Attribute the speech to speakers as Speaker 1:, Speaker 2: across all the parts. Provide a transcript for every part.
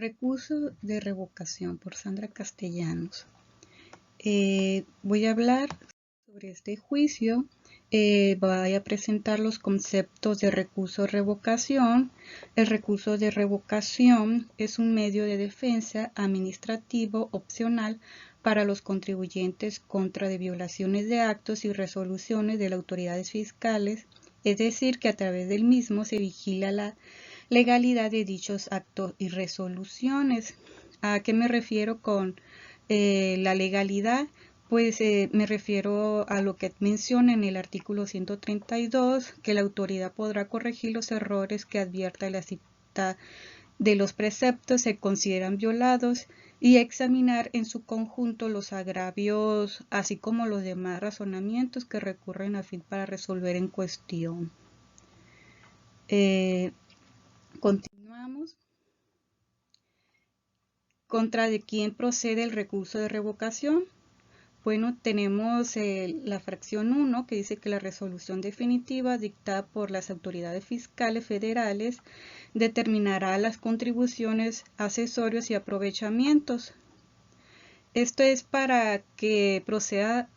Speaker 1: Recurso de revocación por Sandra Castellanos. Voy a hablar sobre este juicio. Voy a presentar los conceptos de recurso de revocación. El recurso de revocación es un medio de defensa administrativo opcional para los contribuyentes contra de violaciones de actos y resoluciones de las autoridades fiscales, es decir, que a través del mismo se vigila la legalidad de dichos actos y resoluciones. ¿A qué me refiero con la legalidad? Pues me refiero a lo que menciona en el artículo 132, que la autoridad podrá corregir los errores que advierta la cita de los preceptos se consideran violados y examinar en su conjunto los agravios, así como los demás razonamientos que recurren a fin para resolver en cuestión. Continuamos. ¿Contra de quién procede el recurso de revocación? Bueno, tenemos la fracción 1 que dice que la resolución definitiva dictada por las autoridades fiscales federales determinará las contribuciones, accesorios y aprovechamientos. Esto es para que proceda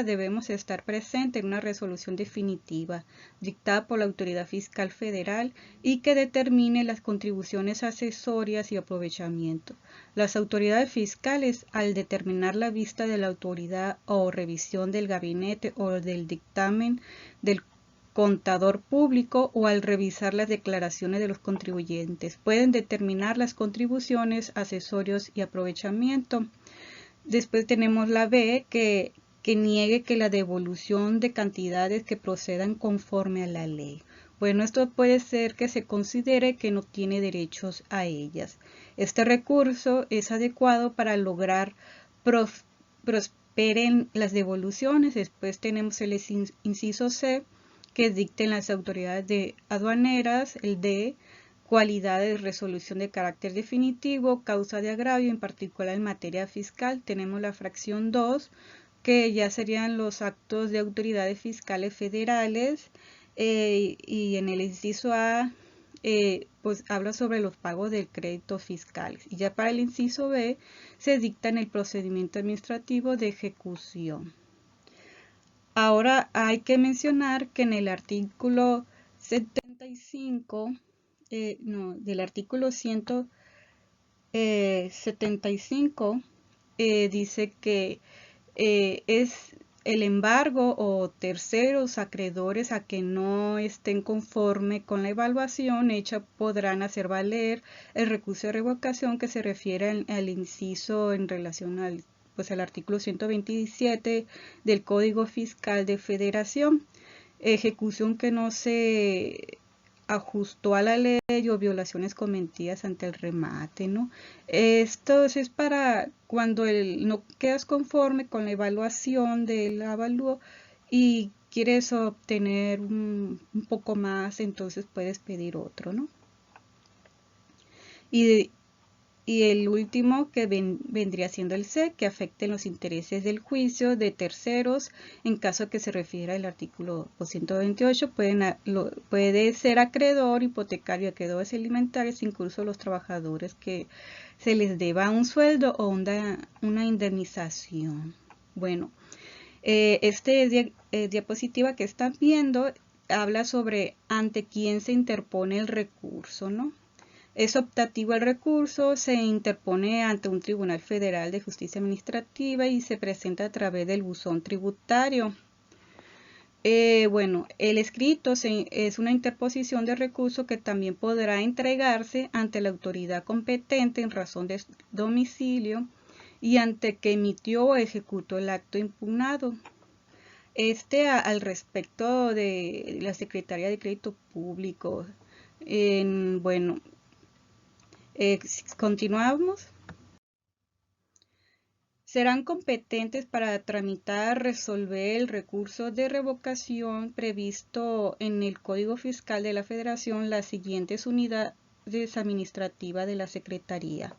Speaker 1: debemos estar presente en una resolución definitiva dictada por la autoridad fiscal federal y que determine las contribuciones accesorias y aprovechamiento. Las autoridades fiscales, al determinar la vista de la autoridad o revisión del gabinete o del dictamen del contador público o al revisar las declaraciones de los contribuyentes, pueden determinar las contribuciones, accesorios y aprovechamiento. Después tenemos la B, que niegue que la devolución de cantidades que procedan conforme a la ley. Bueno, esto puede ser que se considere que no tiene derechos a ellas. Este recurso es adecuado para lograr prosperen las devoluciones. Después tenemos el inciso C, que dicten las autoridades de aduaneras, el D, cualidades de resolución de carácter definitivo, causa de agravio, en particular en materia fiscal. Tenemos la fracción 2, que ya serían los actos de autoridades fiscales federales, y en el inciso A pues habla sobre los pagos del crédito fiscales. Y ya para el inciso B se dicta en el procedimiento administrativo de ejecución. Ahora hay que mencionar que en el artículo 75, del artículo 175, dice que es el embargo o terceros acreedores a que no estén conforme con la evaluación hecha podrán hacer valer el recurso de revocación que se refiere al inciso en relación al artículo 127 del Código Fiscal de Federación, ejecución que no se ajustó a la ley o violaciones cometidas ante el remate, ¿no? Esto es para cuando no quedas conforme con la evaluación del avalúo y quieres obtener un poco más, entonces puedes pedir otro, ¿no? Y el último que vendría siendo el C, que afecten los intereses del juicio de terceros en caso que se refiera al artículo 228, puede ser acreedor, hipotecario, acreedores alimentarios, incluso los trabajadores que se les deba un sueldo o una indemnización. Bueno, diapositiva que están viendo habla sobre ante quién se interpone el recurso, ¿no? Es optativo el recurso, se interpone ante un tribunal federal de justicia administrativa y se presenta a través del buzón tributario. Bueno, el escrito es una interposición de recurso que también podrá entregarse ante la autoridad competente en razón de domicilio y ante que emitió o ejecutó el acto impugnado. Al respecto de la Secretaría de Crédito Público, bueno, continuamos. Serán competentes para tramitar, resolver el recurso de revocación previsto en el Código Fiscal de la Federación las siguientes unidades administrativas de la Secretaría.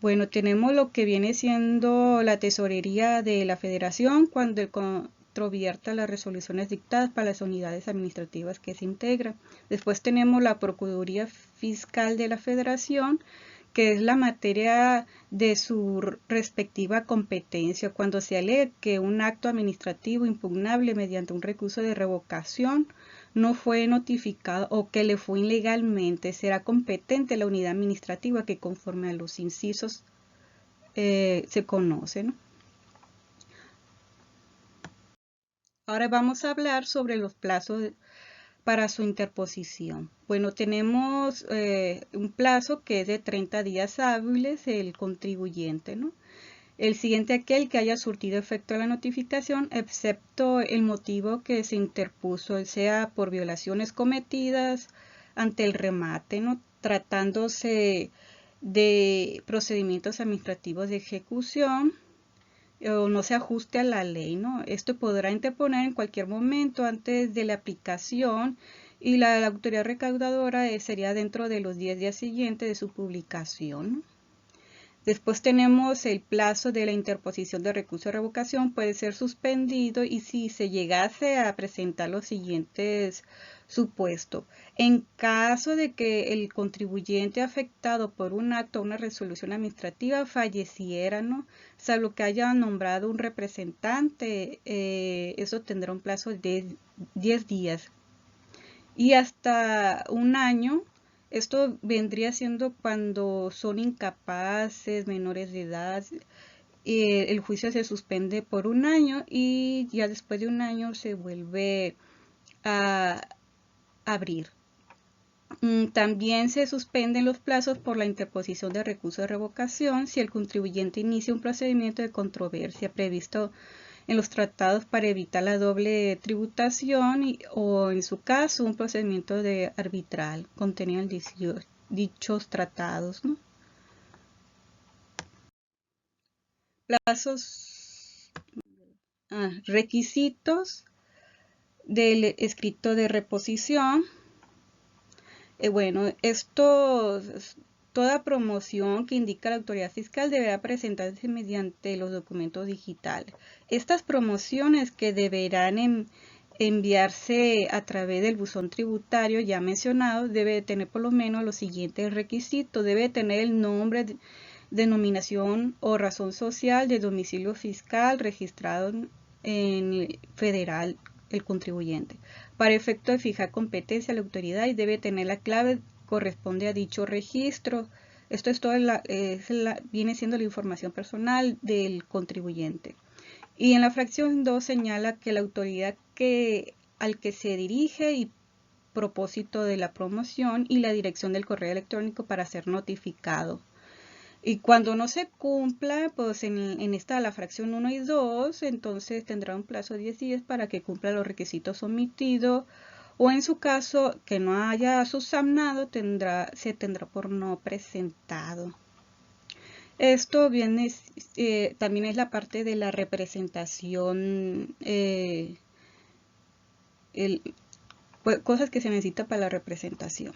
Speaker 1: Bueno, tenemos lo que viene siendo la Tesorería de la Federación cuando controvierta las resoluciones dictadas para las unidades administrativas que se integran. Después tenemos la Procuraduría Fiscal de la Federación, que es la materia de su respectiva competencia. Cuando se alega que un acto administrativo impugnable mediante un recurso de revocación no fue notificado o que le fue ilegalmente, será competente la unidad administrativa que conforme a los incisos se conoce, ¿no? Ahora vamos a hablar sobre los plazos para su interposición. Bueno, tenemos un plazo que es de 30 días hábiles el contribuyente, ¿no? El siguiente aquel que haya surtido efecto de la notificación, excepto el motivo que se interpuso, sea por violaciones cometidas ante el remate, ¿no? Tratándose de procedimientos administrativos de ejecución o no se ajuste a la ley, ¿no? Esto podrá interponer en cualquier momento antes de la aplicación y la autoridad recaudadora sería dentro de los 10 días siguientes de su publicación, ¿no? Después tenemos el plazo de la interposición de recurso de revocación, puede ser suspendido y si se llegase a presentar los siguientes supuestos. En caso de que el contribuyente afectado por un acto o una resolución administrativa falleciera, ¿no? Salvo que haya nombrado un representante, eso tendrá un plazo de 10 días. Y hasta un año. Esto vendría siendo cuando son incapaces, menores de edad, el juicio se suspende por un año y ya después de un año se vuelve a abrir. También se suspenden los plazos por la interposición de recurso de revocación si el contribuyente inicia un procedimiento de controversia previsto en los tratados para evitar la doble tributación o en su caso un procedimiento de arbitral contenido en dichos tratados, ¿no? Plazos, requisitos del escrito de reposición. Bueno, toda promoción que indica la autoridad fiscal deberá presentarse mediante los documentos digitales. Estas promociones que deberán enviarse a través del buzón tributario ya mencionado debe tener por lo menos los siguientes requisitos. Debe tener el nombre, denominación o razón social de domicilio fiscal registrado en federal el contribuyente. Para efecto de fijar competencia la autoridad y debe tener la clave corresponde a dicho registro. Esto es viene siendo la información personal del contribuyente. Y en la fracción 2 señala que la autoridad al que se dirige y propósito de la promoción y la dirección del correo electrónico para ser notificado. Y cuando no se cumpla, pues en esta la fracción 1 y 2, entonces tendrá un plazo de 10 días para que cumpla los requisitos omitidos o en su caso que no haya subsanado, se tendrá por no presentado. Esto viene, también es la parte de la representación, cosas que se necesita para la representación.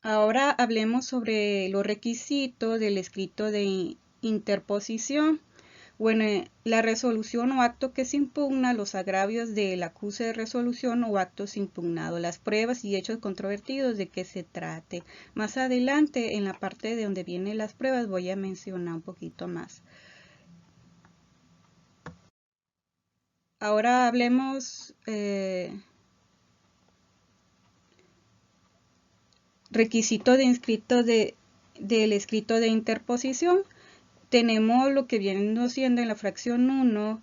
Speaker 1: Ahora hablemos sobre los requisitos del escrito de interposición. Bueno, la resolución o acto que se impugna, los agravios del acuse de resolución o actos impugnados, las pruebas y hechos controvertidos de que se trate. Más adelante, en la parte de donde vienen las pruebas, voy a mencionar un poquito más. Ahora hablemos requisito de inscrito del escrito de interposición. Tenemos lo que viene siendo en la fracción 1,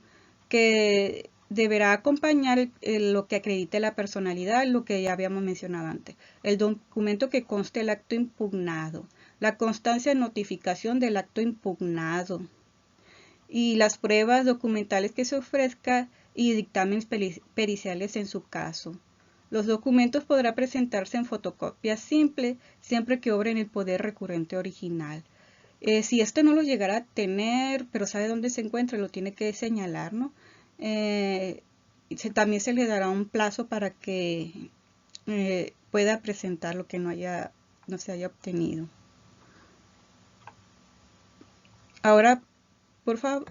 Speaker 1: que deberá acompañar lo que acredite la personalidad, lo que ya habíamos mencionado antes. El documento que conste el acto impugnado, la constancia de notificación del acto impugnado y las pruebas documentales que se ofrezca y dictámenes periciales en su caso. Los documentos podrán presentarse en fotocopia simple siempre que obre en el poder recurrente original. Si este no lo llegara a tener, pero sabe dónde se encuentra, lo tiene que señalar, ¿no? También se le dará un plazo para que pueda presentar lo que no se haya obtenido. Ahora, por favor,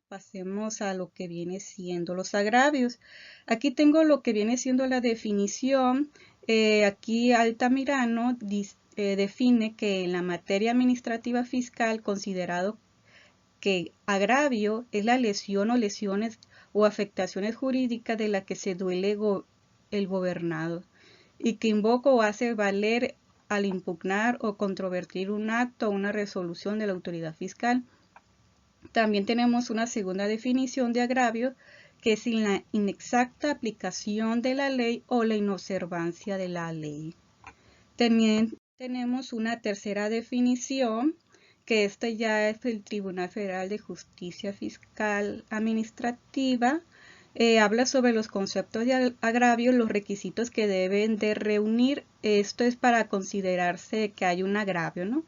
Speaker 1: pasemos a lo que viene siendo los agravios. Aquí tengo lo que viene siendo la definición Aquí Altamirano define que en la materia administrativa fiscal, considerado que agravio es la lesión o lesiones o afectaciones jurídicas de la que se duele el gobernado y que invoca o hace valer al impugnar o controvertir un acto o una resolución de la autoridad fiscal. También tenemos una segunda definición de agravio, que es la inexacta aplicación de la ley o la inobservancia de la ley. También tenemos una tercera definición, que este ya es el Tribunal Federal de Justicia Fiscal Administrativa. Habla sobre los conceptos de agravio, los requisitos que deben de reunir. Esto es para considerarse que hay un agravio, ¿no?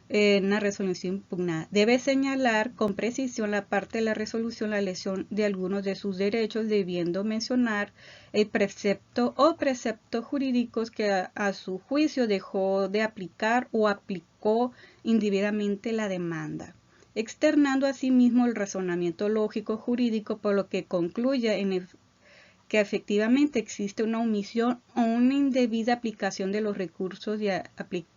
Speaker 1: Una resolución impugnada. Debe señalar con precisión la parte de la resolución, la lesión de algunos de sus derechos, debiendo mencionar el precepto o preceptos jurídicos que a su juicio dejó de aplicar o aplicó indebidamente la demanda, externando asimismo el razonamiento lógico jurídico, por lo que concluye que efectivamente existe una omisión o una indebida aplicación de los recursos aplicables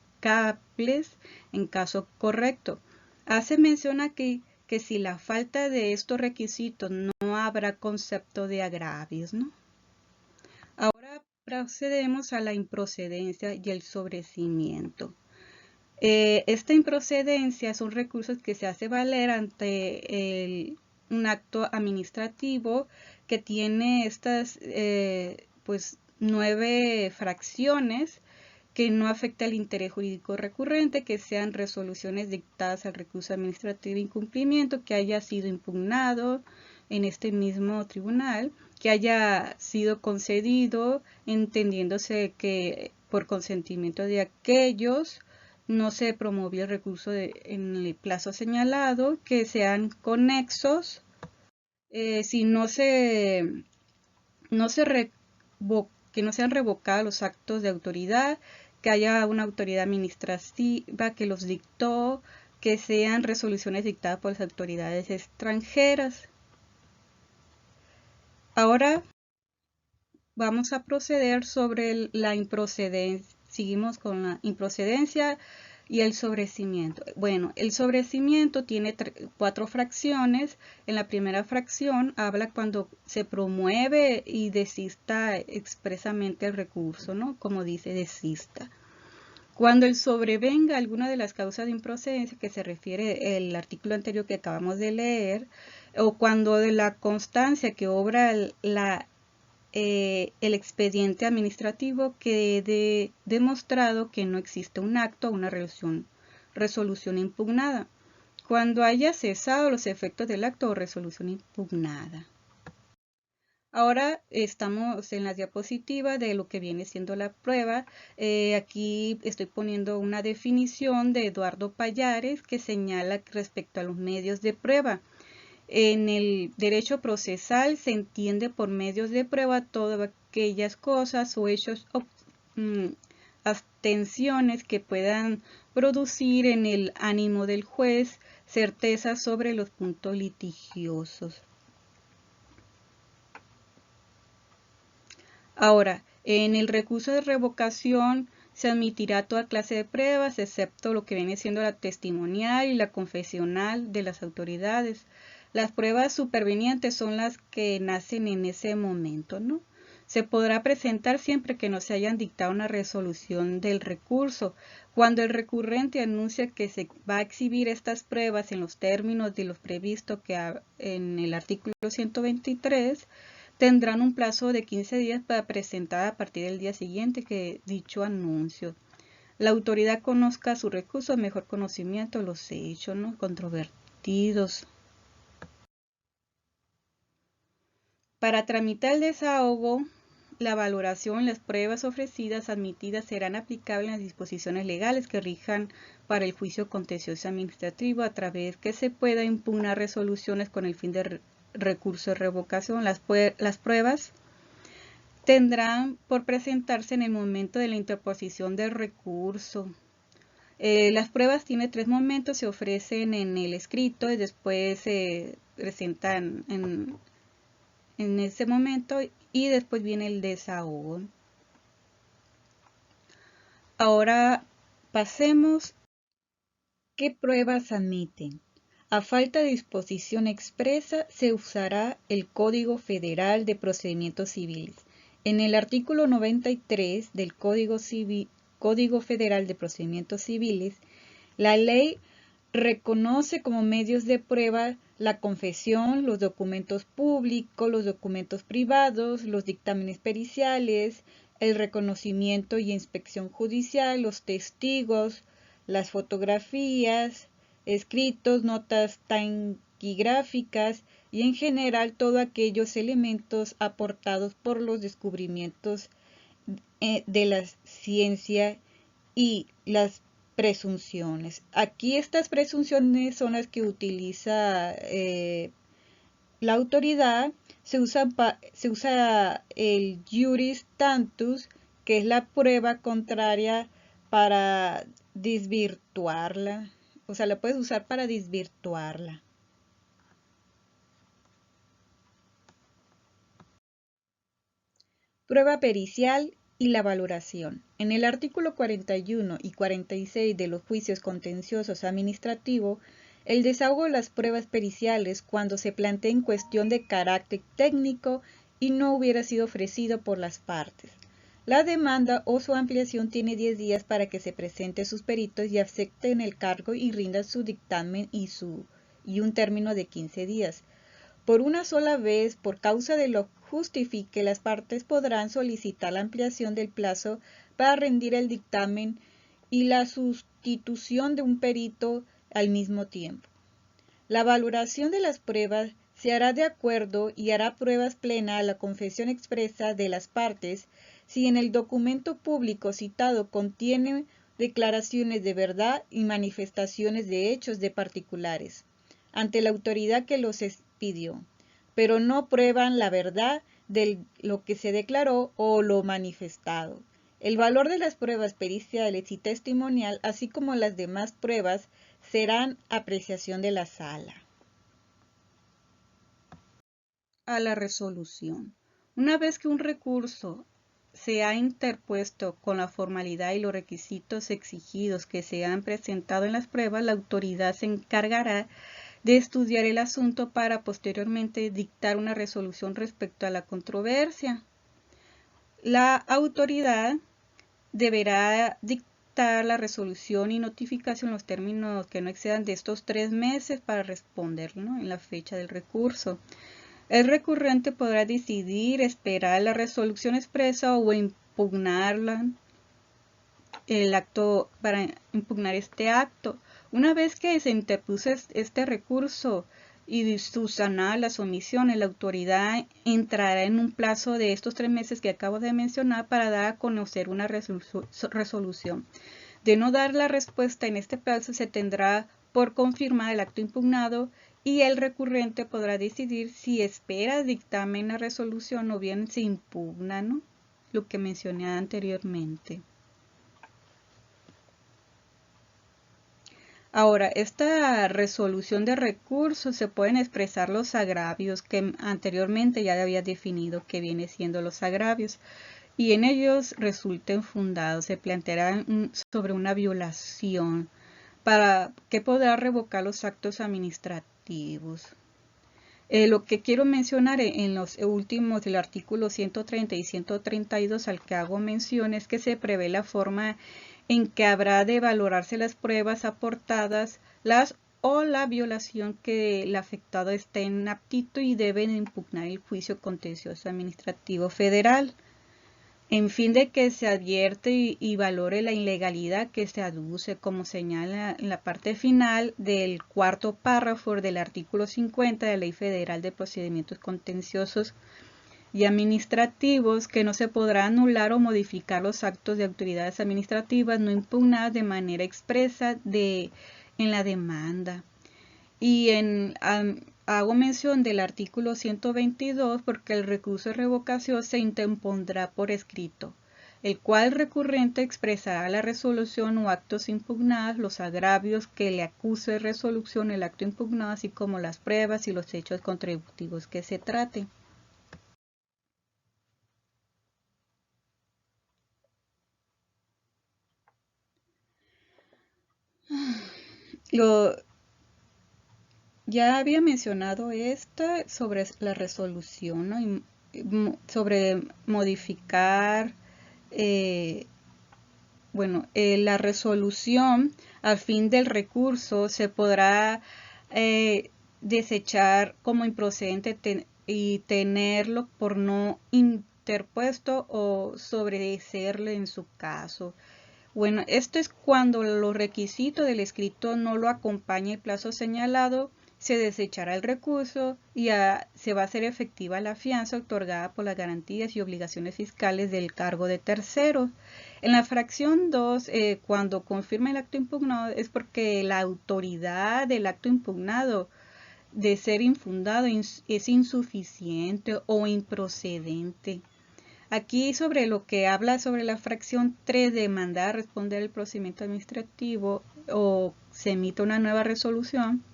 Speaker 1: en caso correcto. Hace mención aquí que si la falta de estos requisitos no habrá concepto de agravios, ¿no? Ahora procedemos a la improcedencia y el sobreseimiento. Esta improcedencia son recursos que se hace valer ante un acto administrativo que tiene estas pues 9 fracciones, que no afecta el interés jurídico recurrente, que sean resoluciones dictadas al recurso administrativo de incumplimiento, que haya sido impugnado en este mismo tribunal, que haya sido concedido, entendiéndose que por consentimiento de aquellos no se promovió el recurso en el plazo señalado, que sean conexos, si que no sean revocados los actos de autoridad, que haya una autoridad administrativa que los dictó, que sean resoluciones dictadas por las autoridades extranjeras. Ahora vamos a proceder sobre la improcedencia. Seguimos con la improcedencia y el sobreseimiento. Bueno, el sobreseimiento tiene 4 fracciones. En la primera fracción habla cuando se promueve y desista expresamente el recurso, ¿no? Como dice, desista. Cuando el sobrevenga alguna de las causas de improcedencia, que se refiere el artículo anterior que acabamos de leer, o cuando de la constancia que obra el expediente administrativo quede demostrado que no existe un acto o una resolución impugnada, cuando haya cesado los efectos del acto o resolución impugnada. Ahora estamos en la diapositiva de lo que viene siendo la prueba. Aquí estoy poniendo una definición de Eduardo Pallares que señala respecto a los medios de prueba. En el derecho procesal se entiende por medios de prueba todas aquellas cosas o hechos o abstenciones que puedan producir en el ánimo del juez certeza sobre los puntos litigiosos. Ahora, en el recurso de revocación se admitirá toda clase de pruebas, excepto lo que viene siendo la testimonial y la confesional de las autoridades. Las pruebas supervenientes son las que nacen en ese momento, ¿no? Se podrá presentar siempre que no se hayan dictado una resolución del recurso. Cuando el recurrente anuncia que se va a exhibir estas pruebas en los términos de los previstos en el artículo 123, tendrán un plazo de 15 días para presentar a partir del día siguiente que dicho anuncio. La autoridad conozca su recurso, mejor conocimiento de los hechos, ¿no?, controvertidos. Para tramitar el desahogo, la valoración y las pruebas ofrecidas admitidas serán aplicables las disposiciones legales que rijan para el juicio contencioso administrativo, a través que se pueda impugnar resoluciones con el fin de recurso de revocación. Las pruebas tendrán por presentarse en el momento de la interposición del recurso. Las pruebas tienen 3 momentos, se ofrecen en el escrito y después se presentan en ese momento y después viene el desahogo. Ahora pasemos. ¿Qué pruebas admiten? A falta de disposición expresa, se usará el Código Federal de Procedimientos Civiles. En el artículo 93 del Código Federal de Procedimientos Civiles, la ley reconoce como medios de prueba la confesión, los documentos públicos, los documentos privados, los dictámenes periciales, el reconocimiento y inspección judicial, los testigos, las fotografías, escritos, notas taquigráficas y en general todos aquellos elementos aportados por los descubrimientos de la ciencia y las presunciones. Aquí estas presunciones son las que utiliza la autoridad. Se usa el juris tantus, que es la prueba contraria para desvirtuarla. O sea, la puedes usar para desvirtuarla. Prueba pericial y la valoración. En el artículo 41 y 46 de los juicios contenciosos administrativos, el desahogo de las pruebas periciales cuando se plantea en cuestión de carácter técnico y no hubiera sido ofrecido por las partes. La demanda o su ampliación tiene 10 días para que se presente sus peritos y acepten el cargo y rindan su dictamen y un término de 15 días. Por una sola vez, por causa de lo justifique, las partes podrán solicitar la ampliación del plazo para rendir el dictamen y la sustitución de un perito al mismo tiempo. La valoración de las pruebas se hará de acuerdo y hará pruebas plenas a la confesión expresa de las partes si en el documento público citado contiene declaraciones de verdad y manifestaciones de hechos de particulares ante la autoridad que los pidió, pero no prueban la verdad de lo que se declaró o lo manifestado. El valor de las pruebas periciales y testimonial, así como las demás pruebas, serán apreciación de la sala. A la resolución. Una vez que un recurso se ha interpuesto con la formalidad y los requisitos exigidos que se han presentado en las pruebas, la autoridad se encargará de estudiar el asunto para posteriormente dictar una resolución respecto a la controversia. La autoridad deberá dictar la resolución y notificación en los términos que no excedan de estos 3 meses para responder, ¿no?, en la fecha del recurso. El recurrente podrá decidir esperar la resolución expresa o impugnarla, el acto, para impugnar este acto. Una vez que se interpuso este recurso y subsanar las omisiones, la autoridad entrará en un plazo de estos 3 meses que acabo de mencionar para dar a conocer una resolución. De no dar la respuesta en este plazo, se tendrá por confirmar el acto impugnado y el recurrente podrá decidir si espera dictamen la resolución o bien se impugna, ¿no?, lo que mencioné anteriormente. Ahora, esta resolución de recursos se pueden expresar los agravios que anteriormente ya había definido que viene siendo los agravios y en ellos resulten fundados. Se planteará sobre una violación para que podrá revocar los actos administrativos. Lo que quiero mencionar en los últimos del artículo 130 y 132 al que hago mención es que se prevé la forma en que habrá de valorarse las pruebas aportadas, o la violación que el afectado esté en aptitud y deben impugnar el juicio contencioso administrativo federal, en fin de que se advierte y valore la ilegalidad que se aduce, como señala en la parte final del cuarto párrafo del artículo 50 de la Ley Federal de Procedimientos Contenciosos y Administrativos, que no se podrá anular o modificar los actos de autoridades administrativas no impugnadas de manera expresa en la demanda. Y hago mención del artículo 122 porque el recurso de revocación se interpondrá por escrito, el cual recurrente expresará la resolución o actos impugnados, los agravios que le acuse de resolución el acto impugnado, así como las pruebas y los hechos contributivos que se trate. Ya había mencionado esta sobre la resolución, ¿no? Sobre modificar, la resolución al fin del recurso se podrá desechar como improcedente y tenerlo por no interpuesto o sobreseerle en su caso. Bueno, esto es cuando los requisitos del escrito no lo acompaña el plazo señalado, se desechará el recurso y se va a hacer efectiva la fianza otorgada por las garantías y obligaciones fiscales del cargo de terceros. En la fracción 2, cuando confirma el acto impugnado, es porque la autoridad del acto impugnado de ser infundado es insuficiente o improcedente. Aquí sobre lo que habla sobre la fracción 3 de mandar a responder el procedimiento administrativo o se emite una nueva resolución,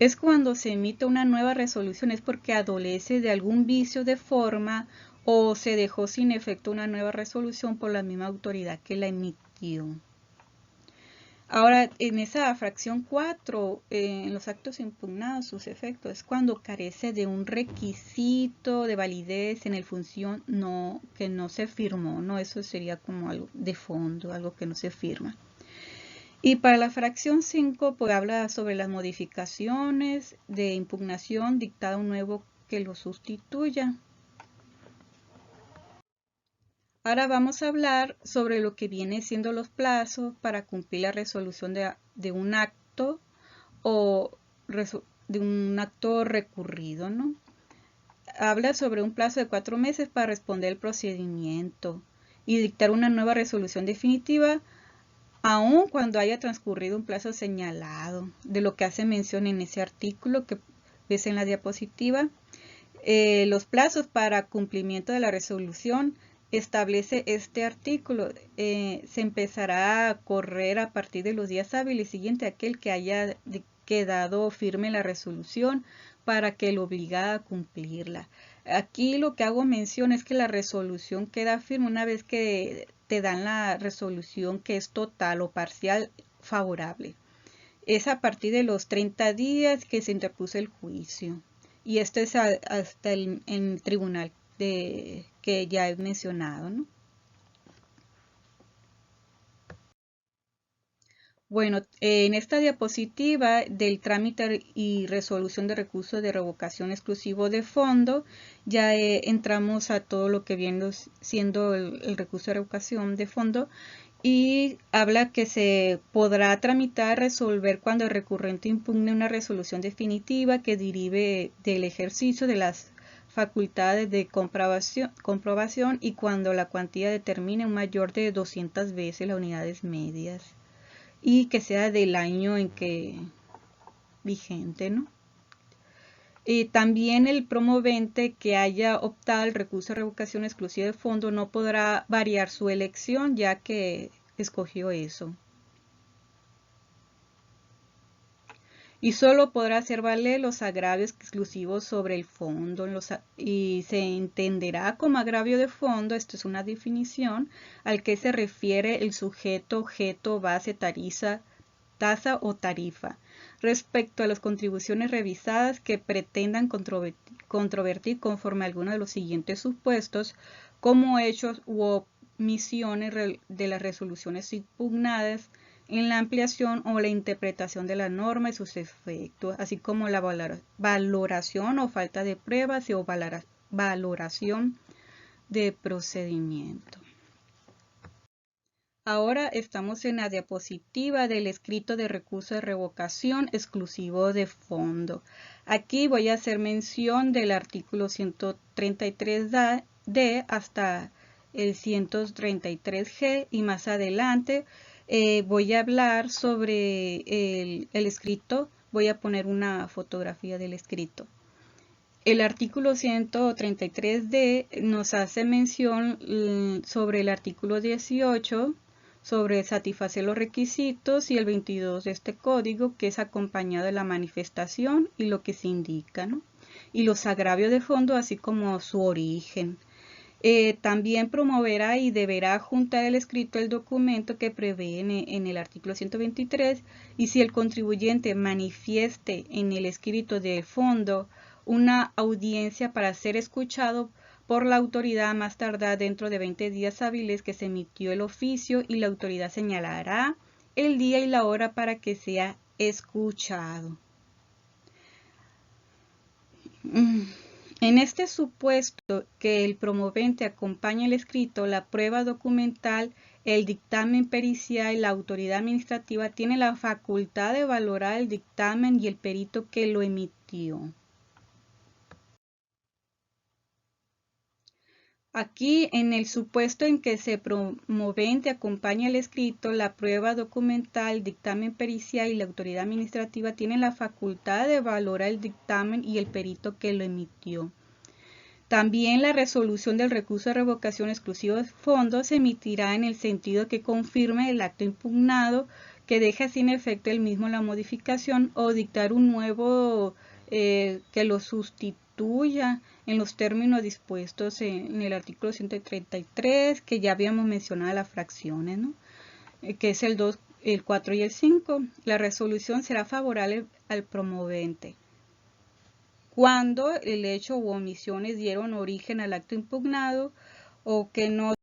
Speaker 1: es cuando se emite una nueva resolución es porque adolece de algún vicio de forma o se dejó sin efecto una nueva resolución por la misma autoridad que la emitió. Ahora, en esa fracción 4, en los actos impugnados, sus efectos, es cuando carece de un requisito de validez en el función que no se firmó, ¿no? Eso sería como algo de fondo, algo que no se firma. Y para la fracción 5, pues habla sobre las modificaciones de impugnación, dictado un nuevo que lo sustituya. Ahora vamos a hablar sobre lo que viene siendo los plazos para cumplir la resolución de un acto o de un acto recurrido, ¿no? Habla sobre un plazo de 4 meses para responder el procedimiento y dictar una nueva resolución definitiva, aun cuando haya transcurrido un plazo señalado, de lo que hace mención en ese artículo que ves en la diapositiva. Los plazos para cumplimiento de la resolución establece este artículo. Se empezará a correr a partir de los días hábiles siguiente a aquel que haya quedado firme la resolución para que lo obliga a cumplirla. Aquí lo que hago mención es que la resolución queda firme una vez que te dan la resolución que es total o parcial favorable. Es a partir de los 30 días que se interpuso el juicio. Y esto es hasta el tribunal que ya he mencionado, ¿no? Bueno, en esta diapositiva del trámite y resolución de recurso de revocación exclusivo de fondo, ya entramos a todo lo que viene siendo el recurso de revocación de fondo y habla que se podrá tramitar, resolver cuando el recurrente impugne una resolución definitiva que derive del ejercicio de las facultades de comprobación y cuando la cuantía determine un mayor de 200 veces las unidades medias y que sea del año en que vigente, ¿no? También el promovente que haya optado el recurso de revocación exclusiva de fondo no podrá variar su elección ya que escogió eso. Y solo podrá hacer valer los agravios exclusivos sobre el fondo y se entenderá como agravio de fondo, esto es una definición, al que se refiere el sujeto, objeto, base, tasa o tarifa, respecto a las contribuciones revisadas que pretendan controvertir conforme a alguno de los siguientes supuestos, como hechos u omisiones de las resoluciones impugnadas en la ampliación o la interpretación de la norma y sus efectos, así como la valoración o falta de pruebas o valoración de procedimiento. Ahora estamos en la diapositiva del escrito de recurso de revocación exclusivo de fondo. Aquí voy a hacer mención del artículo 133D hasta el 133G y más adelante voy a hablar sobre el escrito. Voy a poner una fotografía del escrito. El artículo 133D nos hace mención sobre el artículo 18, sobre satisfacer los requisitos, y el 22 de este código, que es acompañado de la manifestación y lo que se indica, ¿no? Y los agravios de fondo, así como su origen. También promoverá y deberá juntar el escrito el documento que prevé en el artículo 123, y si el contribuyente manifieste en el escrito de fondo una audiencia para ser escuchado por la autoridad más tardar dentro de 20 días hábiles que se emitió el oficio, y la autoridad señalará el día y la hora para que sea escuchado. En este supuesto que el promovente acompaña el escrito, la prueba documental, el dictamen pericial, la autoridad administrativa tiene la facultad de valorar el dictamen y el perito que lo emitió. Aquí, en el supuesto en que se promovente acompaña el escrito, la prueba documental, dictamen pericial y la autoridad administrativa tienen la facultad de valorar el dictamen y el perito que lo emitió. También la resolución del recurso de revocación exclusivo de fondos se emitirá en el sentido que confirme el acto impugnado, que deja sin efecto el mismo la modificación, o dictar un nuevo que lo sustituya en los términos dispuestos en el artículo 133, que ya habíamos mencionado las fracciones, ¿no? Que es el 2, el 4 y el 5. La resolución será favorable al promovente cuando el hecho u omisiones dieron origen al acto impugnado, o que no